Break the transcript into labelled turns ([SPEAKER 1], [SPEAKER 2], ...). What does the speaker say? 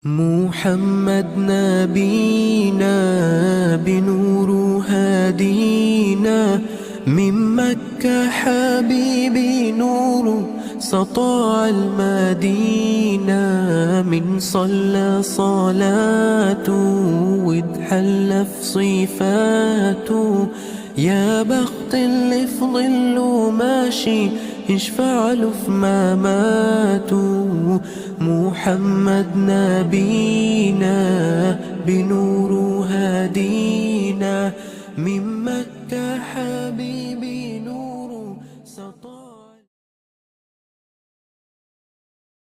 [SPEAKER 1] محمد نبينا بنور هادينا، من مكة حبيبي نور سطاع المدينة، من صلى صلاته واتحلى في صفاته، يا بخت اللي في ظله ماشي يشفع له في مماته. محمد نبينا بنور هادينا،